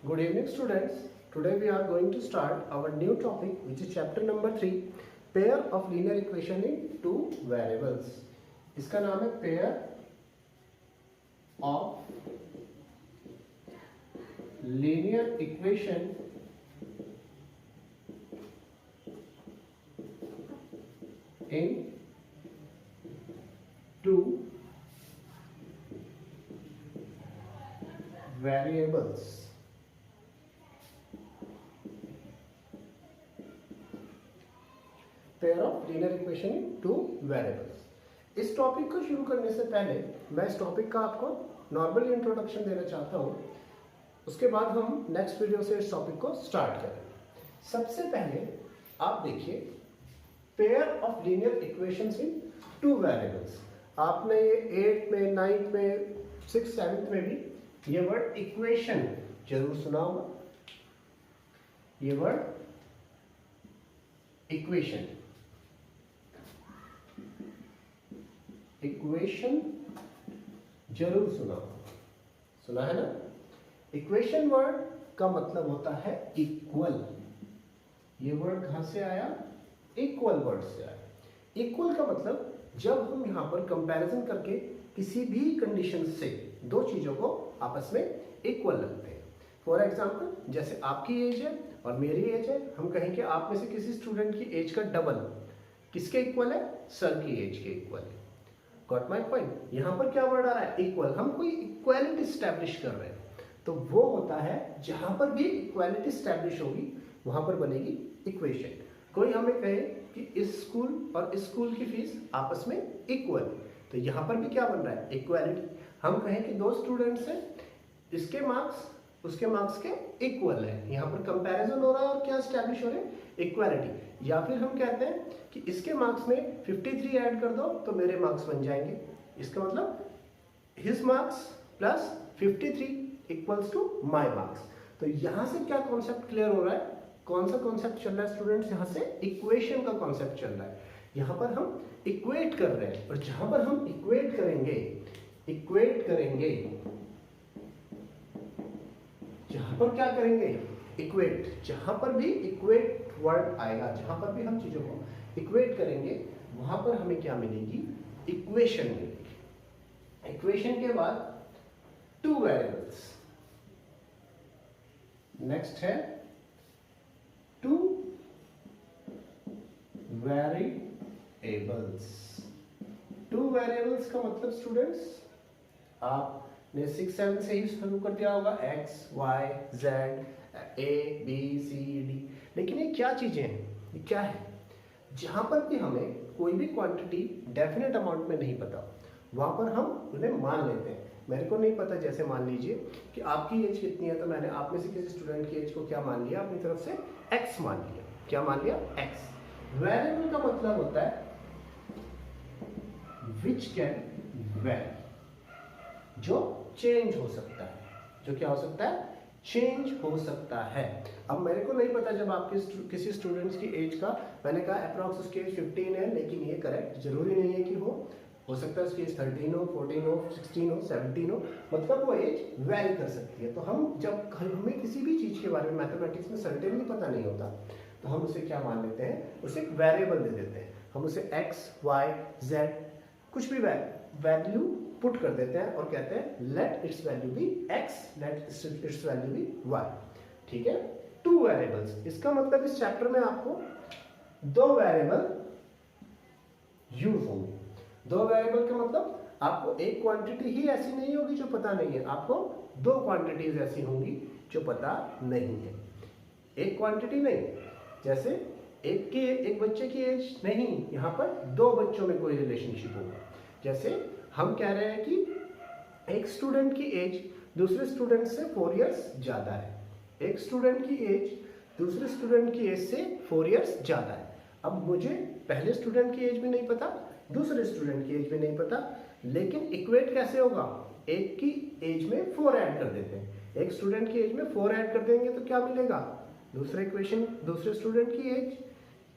Good evening students. Today we are going to start our new topic which is chapter number 3 pair of linear equation in two variables. इसका नाम है pair of linear equation in two variables. Pair of linear equation in two variables. इस topic को शुरू करने से पहले मैं इस टॉपिक का आपको नॉर्मल इंट्रोडक्शन देना चाहता हूँ। उसके बाद हम नेक्स्ट वीडियो से इस टॉपिक को स्टार्ट करेंगे। सबसे पहले आप देखिए pair of linear equations in two variables. आपने ये 8th में 9th में 6th 7th में भी ये वर्ड इक्वेशन जरूर सुना होगा। ये वर्ड इक्वेशन जरूर सुना है ना। इक्वेशन वर्ड का मतलब होता है इक्वल। ये वर्ड कहां से आया? इक्वल वर्ड से आया। इक्वल का मतलब जब हम यहां पर कंपैरिजन करके किसी भी कंडीशन से दो चीजों को आपस में इक्वल लगते हैं। फॉर एग्जाम्पल जैसे आपकी एज है और मेरी एज है, हम कहें कि आप में से किसी स्टूडेंट की एज का डबल किसके इक्वल है? सर की एज के इक्वल है। Got my point? यहां पर क्या वर्ड आ रहा है? इक्वल। हम कोई इक्वालिटी स्टैब्लिश कर रहे हैं तो वो होता है जहां पर भी इक्वालिटी स्टैब्लिश होगी वहां पर बनेगी इक्वेशन। कोई हमें कहे कि इस स्कूल और इस स्कूल की फीस आपस में इक्वल, तो यहां पर भी क्या बन रहा है? इक्वालिटी। हम कहें कि दो स्टूडेंट्स हैं, इसके मार्क्स उसके मार्क्स के इक्वल है, यहाँ पर कंपैरिजन हो रहा है और क्या स्टैब्लिश हो रहे हैं? इक्वालिटी। या फिर हम कहते हैं कि इसके मार्क्स में 53 ऐड कर दो तो मेरे मार्क्स बन जाएंगे। इसका मतलब his marks plus 53 equals to my marks. तो यहाँ से क्या कॉन्सेप्ट क्लियर हो रहा है? कौन सा कॉन्सेप्ट चल रहा है स्टूडेंट्स? यहाँ से इक्वेशन का कॉन्सेप्ट चल रहा है। यहाँ पर हम इक्वेट कर रहे हैं और जहां पर हम इक्वेट करेंगे जहां पर क्या करेंगे? इक्वेट। जहां पर भी इक्वेट वर्ड आएगा, जहां पर भी हम चीजों को इक्वेट करेंगे वहां पर हमें क्या मिलेगी? इक्वेशन मिलेगी। इक्वेशन के बाद टू वेरिएबल्स। नेक्स्ट है टू वेरिएबल्स। टू वेरिएबल्स का मतलब स्टूडेंट्स आपने 6 7 से ही शुरू कर दिया होगा, x y z a b c d। लेकिन ये क्या चीजें हैं? ये क्या है? जहां पर भी हमें कोई भी क्वांटिटी डेफिनेट अमाउंट में नहीं पता वहां पर हम उन्हें मान लेते हैं। मेरे को नहीं पता, जैसे मान लीजिए कि आपकी एज कितनी है तो मैंने आप में से किसी स्टूडेंट की एज को क्या मान लिया? अपनी तरफ से x मान लिया। क्या मान लिया? x। वेरिएबल का मतलब होता है विच कैन वेरी, जो चेंज हो सकता है। जो क्या हो सकता है? चेंज हो सकता है। अब मेरे को नहीं पता जब आपके किसी स्टूडेंट्स की एज का, मैंने कहा अप्रॉक्स उसकी एज 15 है, लेकिन ये करेक्ट जरूरी नहीं है कि हो सकता है उसकी एज 13 हो, 14 हो, 16 हो, 17 हो, मतलब वो एज वेरी कर सकती है। तो हम जब हमें किसी भी चीज के बारे में मैथमेटिक्स में सर्टेनली पता नहीं होता तो हम उसे क्या मान लेते हैं? उसे एक वेरिएबल दे देते हैं। हम उसे x y z कुछ भी वैल्यू पुट कर देते हैं और कहते हैं let its value be x, let its value be y। ठीक है? Two variables. इसका मतलब इस चैप्टर में आपको दो वेरिएबल यूज होंगे। दो वेरिएबल का मतलब आपको एक क्वांटिटी ही ऐसी नहीं होगी जो पता नहीं है, आपको दो क्वांटिटीज ऐसी होंगी जो पता नहीं है। एक क्वांटिटी नहीं, जैसे एक बच्चे की एज नहीं, यहाँ पर दो बच्चों में कोई रिलेशनशिप होगा। जैसे हम कह रहे हैं कि एक स्टूडेंट की एज दूसरे स्टूडेंट से 4 इयर्स ज्यादा है। एक स्टूडेंट की एज दूसरे स्टूडेंट की एज से 4 इयर्स ज्यादा है। अब मुझे पहले स्टूडेंट की एज भी नहीं पता, दूसरे स्टूडेंट की एज भी नहीं पता, लेकिन इक्वेट कैसे होगा? एक की एज में 4 ऐड कर देते हैं। एक स्टूडेंट की एज में 4 ऐड कर देंगे तो क्या मिलेगा? दूसरे इक्वेशन, दूसरे स्टूडेंट की एज,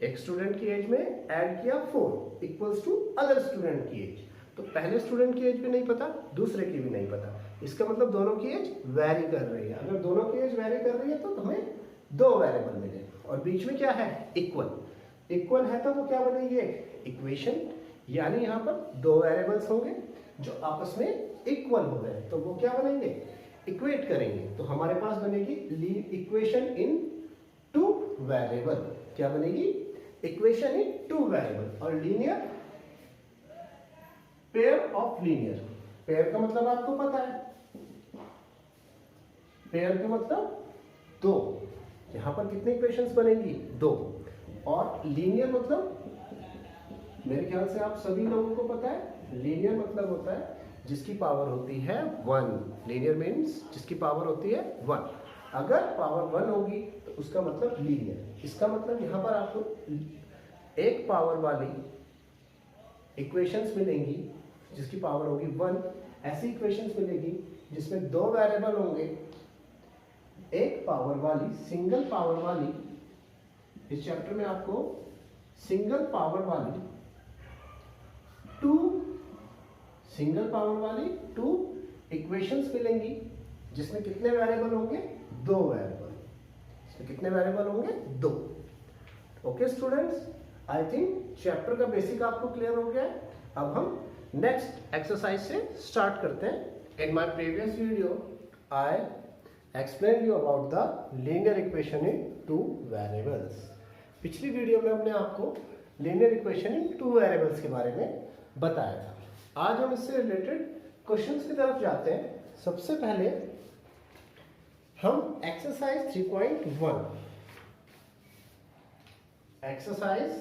एक स्टूडेंट की एज में ऐड किया 4 इक्वल्स टू अदर स्टूडेंट की एज। तो पहले स्टूडेंट की एज भी नहीं पता, दूसरे की भी नहीं पता, इसका मतलब दोनों की एज वैरी कर रही है। अगर दोनों की एज वैरी कर रही है तो हमें दो वेरिएबल मिले और बीच में क्या है, इक्वल। इक्वल है तो वो क्या बनेगी, इक्वेशन, यानी यहाँ पर दो वेरिएबल्स होंगे जो आपस में इक्वल हो गए तो वो क्या बनेंगे, इक्वेट करेंगे। तो हमारे पास बनेगी इक्वेशन इन टू वेरिएबल। क्या बनेगी, इक्वेशन इन टू वेरिएबल। और linear, pair of linear. Pair का मतलब आपको पता है, पेयर का मतलब दो। यहां पर कितनी इक्वेशंस बनेंगी, दो। और लीनियर मतलब मेरे ख्याल से आप सभी लोगों को पता है, लीनियर मतलब होता है जिसकी पावर होती है 1। लीनियर मीन्स जिसकी पावर होती है 1। अगर पावर 1 होगी तो उसका मतलब लीनियर। इसका मतलब यहां पर आपको एक पावर वाली इक्वेशंस मिलेंगी जिसकी पावर होगी 1। ऐसी इक्वेशंस मिलेगी जिसमें दो वेरिएबल होंगे, एक पावर वाली, सिंगल पावर वाली। इस चैप्टर में आपको सिंगल पावर वाली टू इक्वेशंस मिलेंगी जिसमें कितने वेरिएबल होंगे, दो वेरिएबल। इसमें कितने वेरिएबल होंगे, दो। Okay students, I think chapter का बेसिक आपको क्लियर हो गया है। अब हम नेक्स्ट एक्सरसाइज से स्टार्ट करते हैं। In my previous video I explain you about the linear equation in two variables. पिछली वीडियो में हमने आपको linear equation in two variables के बारे में बताया था। आज हम इससे रिलेटेड क्वेश्चंस की तरफ जाते हैं। सबसे पहले हम एक्सरसाइज 3.1 एक्सरसाइज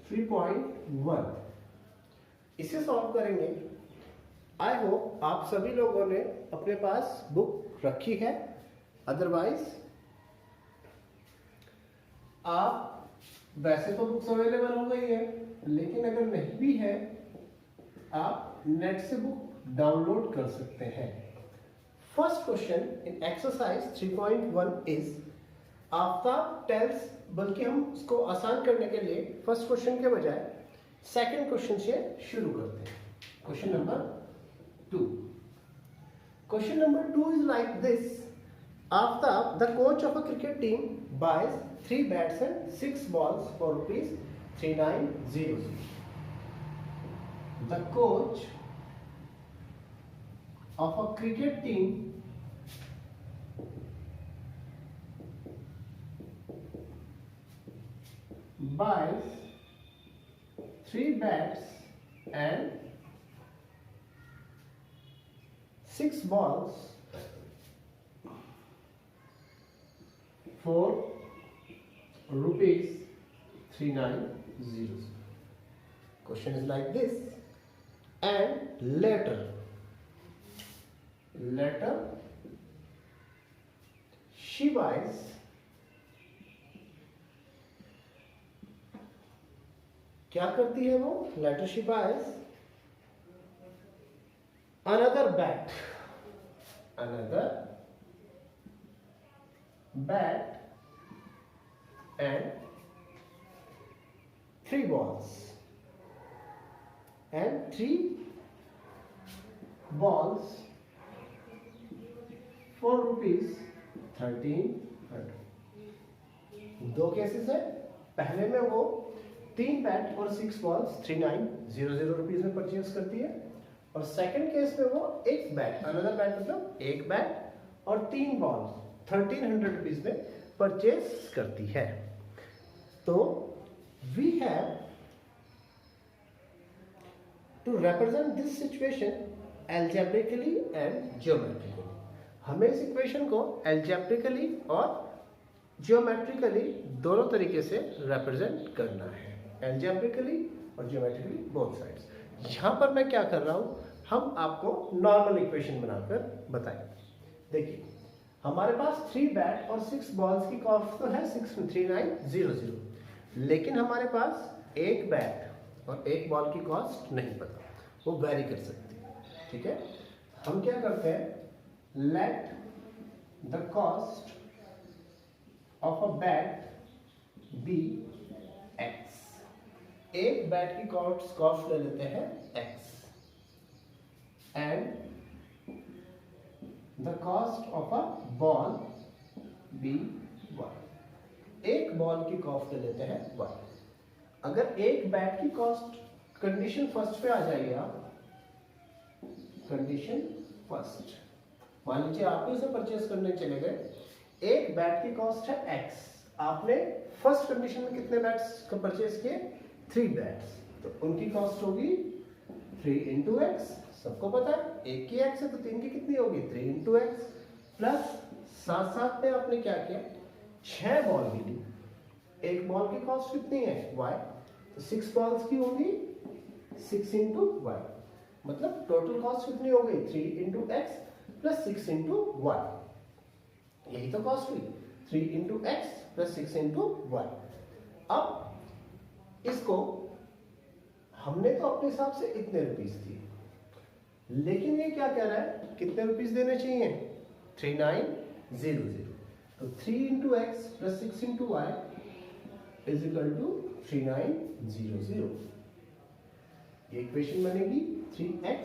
3.1 इसे सॉल्व करेंगे। आई होप आप सभी लोगों ने अपने पास बुक रखी है, अदरवाइज आप, वैसे तो बुक्स अवेलेबल हो गई है, लेकिन अगर नहीं भी है आप नेट से बुक डाउनलोड कर सकते हैं। First question in exercise 3.1 is Aftab tells, बल्कि हम इसको आसान करने के लिए फर्स्ट क्वेश्चन के बजाय सेकंड क्वेश्चन से शुरू करते हैं। Question number 2। Question number 2 is like this. Aftab, the coach of a cricket team, buys 3 bats and 6 balls for rupees 3900. The coach of a cricket team buys 3 bats and 6 balls for rupees 3900. Question is like this. And later she buys क्या करती है वो, later she buys another bat and 3 balls for rupees 1300. दो cases है। पहले में वो 3 bat और 6 बॉल्स 3900 रुपीज में परचेज करती है, और सेकंड केस में वो एक बैट, अनदर बैट मतलब एक बैट और 3 बॉल्स 1300 रुपीज में परचेज करती है। तो we have to represent this situation algebraically and geometrically. हमें इस इक्वेशन को एल्जेब्रिकली और ज्योमेट्रिकली दोनों तरीके से रिप्रेजेंट करना है, एल्जेब्रिकली और ज्योमेट्रिकली बोथ साइड्स। यहाँ पर मैं क्या कर रहा हूँ, हम आपको नॉर्मल इक्वेशन बनाकर बताएंगे। देखिए हमारे पास 3 बैट और 6 बॉल्स की कॉस्ट तो है 3900, लेकिन हमारे पास एक बैट और एक बॉल की कॉस्ट नहीं पता, वो वेरी कर सकती है। ठीक है, हम क्या करते हैं, let the cost of a bat be x। एक बैट की कॉस्ट ले लेते हैं x and the cost of a ball be y। एक बॉल की कॉस्ट ले लेते हैं y। अगर एक बैट की कॉस्ट, कंडीशन फर्स्ट पे आ जाइए आप, कंडीशन फर्स्ट, मान लीजिए आपने उसे परचेस करने चले गए, एक बैट की कॉस्ट है x, आपने फर्स्ट कंडीशन में कितने बैट्स का परचेस किए, 3 बैट्स, तो उनकी कॉस्ट होगी 3 इंटू एक्स। सबको पता है एक की x है तो 3 की कितनी होगी, 3 इंटू एक्स, प्लस साथ साथ में आपने क्या किया, 6 बॉल भी ली, एक बॉल की कॉस्ट कितनी है y, तो 6 बॉल्स की होगी 6 इंटू y, मतलब टोटल कॉस्ट कितनी हो गई, 3 into x plus 6 into y. यही तो कॉस्ट हुई, 3 into x plus 6 into y. अब इसको हमने तो अपने हिसाब से इतने रुपीस दिए, लेकिन ये क्या कह रहा है, कितने रुपीस देने चाहिए, 3900। तो 3 into x plus 6 into y is equal to 3900। ये इक्वेशन बनेगी 3x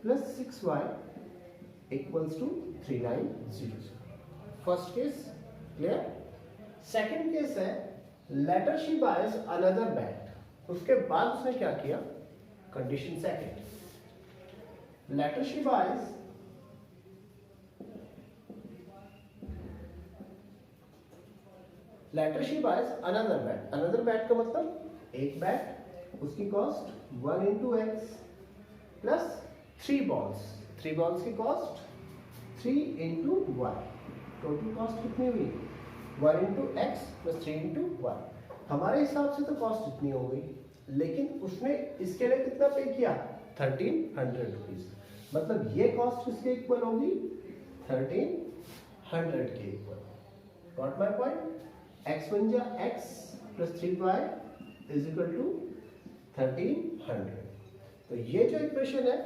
plus 6y equals to 3900। First case clear. Second case है, later she buys another bat. उसके बाद उसने क्या किया, condition second, later she buys another bat. Another bat का मतलब एक बैट, उसकी cost 1 into x plus 3 balls, 3 balls की cost 3 into y. Total cost कितनी हुई, 1 into x plus 3 into y. हमारे हिसाब से तो कॉस्ट इतनी हो गई, लेकिन उसने इसके लिए कितना पे किया, 1300 रुपीज। मतलब ये कॉस्ट किसके इक्वल होगी, 1300 के equal. Got my point. X बन जा x plus 3y is equal to 1300। तो ये जो इक्वेशन है,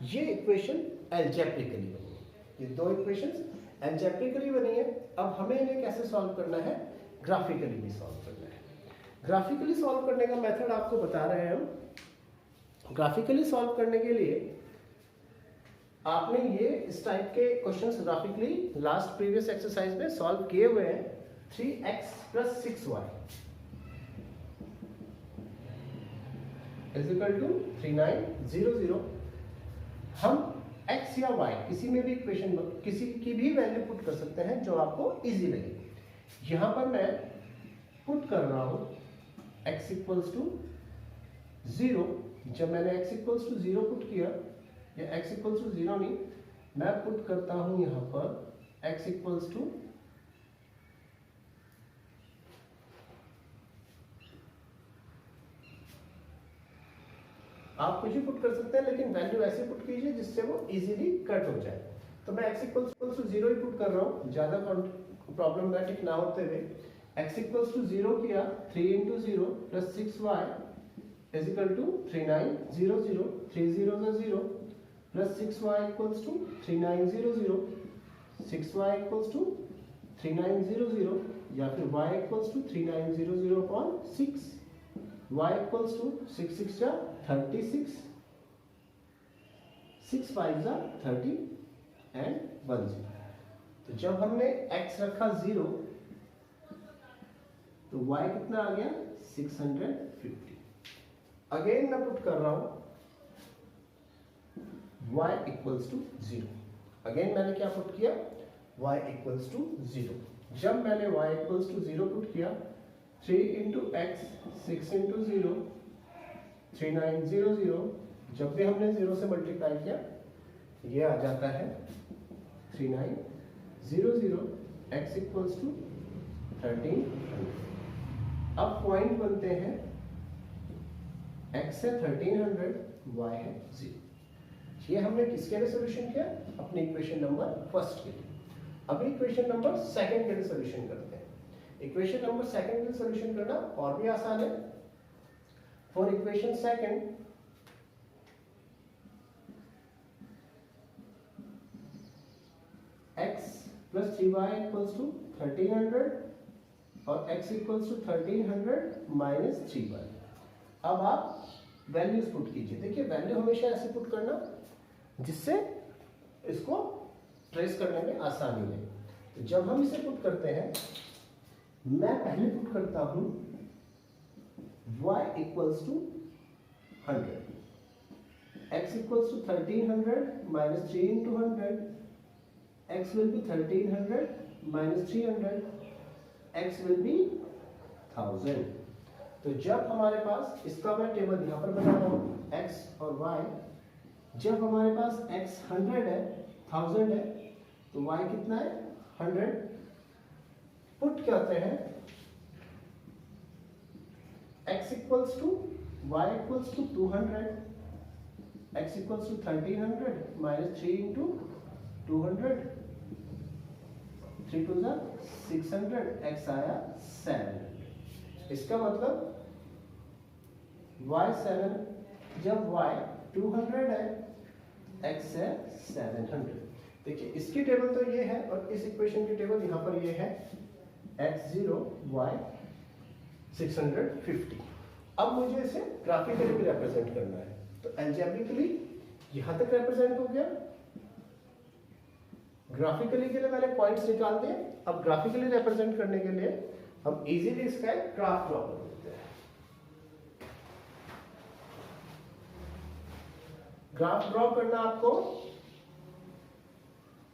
ये इक्वेशन एल्जेब्रिकली बनी है, ये दो इक्वेशंस एल्जेब्रिकली बनी है। अब हमें इन्हें कैसे सॉल्व करना है, ग्राफिकली भी सॉल्व करना है। ग्राफिकली सॉल्व करने का मेथड आपको बता रहे हैं हम। ग्राफिकली सॉल्व करने के लिए आपने ये इस टाइप के questions graphically last previous exercise में सॉल्व किए हुए हैं। 3x plus 6y is equal to 3900। हम x या y किसी में भी इक्वेशन, किसी की भी वैल्यू पुट कर सकते हैं जो आपको इजी लगे। यहां पर मैं पुट कर रहा हूं x इक्वल्स टू 0। जब मैंने x इक्वल्स टू 0 पुट किया, या x इक्वल्स टू 0 नहीं, मैं पुट करता हूं यहां पर x इक्वल्स टू आप कुछ भी पुट कर सकते हैं, लेकिन वैल्यू ऐसे पुट कीजिए जिससे वो इजीली कट हो जाए। तो मैं x इक्वल्स टू 0 ही पुट कर रहा हूँ, ज्यादा प्रॉब्लमैटिक ना होते हुए। x इक्वल्स टू 0 किया, 3 इंटू 0 plus 6y is equal to 3900। 3 0 0 plus 6y equals to 3900। 6y equals to 3900, या फिर y equals to 3900 upon 6। y equals to 6 6 जा 36, 6 5 जा 30 एंड 1 0। तो जब हमने x रखा 0, तो y कितना आ गया, 650। अगेन मैं पुट कर रहा हूं y इक्वल्स टू 0। अगेन मैंने क्या पुट किया, y इक्वल्स टू 0। जब मैंने y इक्वल्स टू 0 पुट किया, 3 इंटू एक्स 6 इंटू 0 3900। जब भी हमने 0 से मल्टीप्लाई किया, ये आ जाता है 3900। x equals to 1300। अब पॉइंट बनते हैं, x है 1300, y है 0। ये हमने किसके लिए सोल्यूशन किया, अपनी इक्वेशन नंबर फर्स्ट के लिए। अभी इक्वेशन नंबर सेकंड के लिए सोल्यूशन करते हैं। इक्वेशन नंबर सेकंड के लिए सोल्यूशन करना और भी आसान है। For equation second, x plus 3y equals to 1300 और x equals to 1300 minus 3y। अब आप वैल्यूज पुट कीजिए। देखिए वैल्यू हमेशा ऐसे पुट करना जिससे इसको ट्रेस करने में आसानी है। तो जब हम इसे पुट करते हैं, मैं पहले पुट करता हूं y equals to 100, x equals to 1300 minus 3 into 100, x will be 1300 minus 300, x will be 1000। तो जब हमारे पास, इसका मैं टेबल यहाँ पर बना रहा हूँ x और y, जब हमारे पास x 100 है, 1000 है, तो y कितना है 100, पुट करते हैं x equals to y equals to 200, x equals to 1300 minus 3 into 200, 3 to 600, x आया 700। इसका मतलब y7, जब y 200 है, x है 700। देखिए इसकी टेबल तो ये है और इस इक्वेशन की टेबल यहाँ पर ये है x0 y 650। अब मुझे इसे ग्राफिकली भी रिप्रेजेंट करना है, तो अलजेब्रिकली यहाँ तक रिप्रेजेंट हो गया। ग्राफिकली के लिए मैंने पॉइंट्स निकाल दिए। अब ग्राफिकली रिप्रेजेंट करने के लिए हम इजीली इसका एक ग्राफ ड्रॉ कर देते हैं। ग्राफ ड्रॉ करना आपको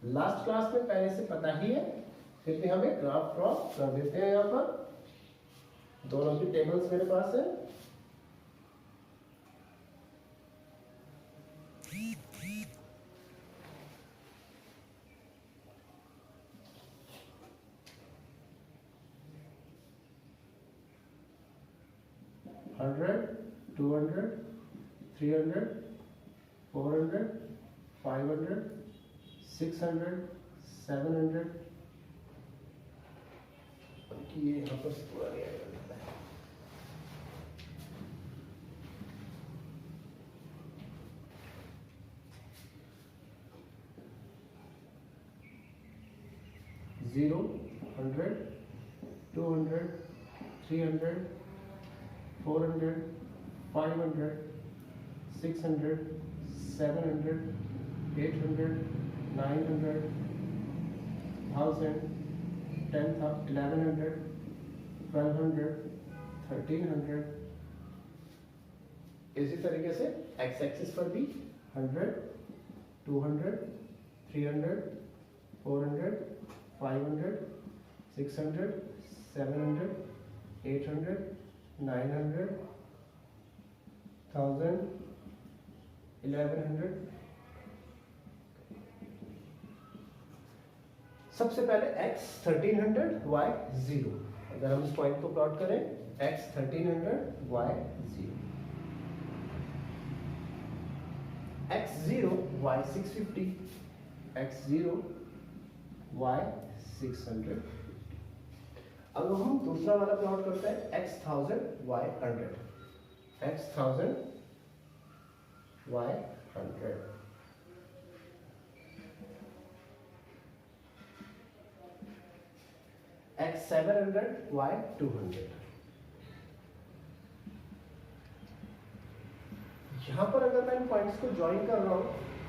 लास्ट क्लास में पहले से पता ही है, फिर भी हम एक ग्राफ ड्रॉ कर देते हैं। यहाँ पर दोनों की टेबल्स मेरे पास है। हंड्रेड, 200, 300, 400, 500, 600, 700। ये यहाँ पर पूरा नहीं आएगा। 0, 100, 200, 300, 400, 500, 600, 700, 800, 900, 1000, 1100, 1200, 1300। इसी तरीके से एक्स एक्सिस पर भी 100, 200, 300, 400, 500, 600, 700, 800, 900, 1000, 1100। सबसे पहले x 1300 y 0। अगर हम इस पॉइंट को प्लॉट करें, x 1300 y 0, x0 y 650, x0 y 600। अब हम दूसरा वाला प्लॉट करते हैं, x 1000 y 100, x 1000 y 100, x 700 y 200। यहां पर अगर मैं इन पॉइंट्स को ज्वाइन कर रहा हूं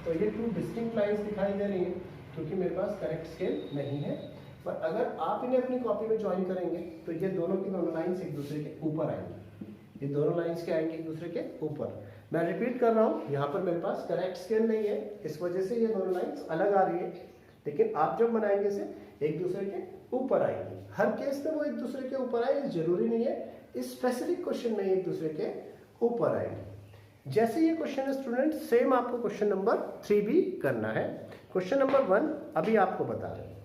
तो ये टू डिस्टिंक्ट लाइंस दिखाई दे रही हैं, क्योंकि मेरे पास करेक्ट स्केल नहीं है। पर अगर आप इन्हें अपनी कॉपी में ज्वाइन करेंगे तो ये दोनों की दोनों लाइंस एक दूसरे के ऊपर आएंगी। ये दोनों लाइंस के आएंगे एक दूसरे के ऊपर। मैं रिपीट कर रहा हूँ, यहाँ पर मेरे पास करेक्ट स्केल नहीं है, इस वजह से ये दोनों लाइंस अलग आ रही है। लेकिन आप जब बनाएंगे इसे एक दूसरे के ऊपर आएंगे। हर केस में वो एक दूसरे के ऊपर आए, जरूरी नहीं है। इस स्पेसिफिक क्वेश्चन में एक दूसरे के ऊपर आएंगे। जैसे ये क्वेश्चन है स्टूडेंट, सेम आपको क्वेश्चन नंबर 3 भी करना है। क्वेश्चन नंबर 1 अभी आपको बता रहे हैं।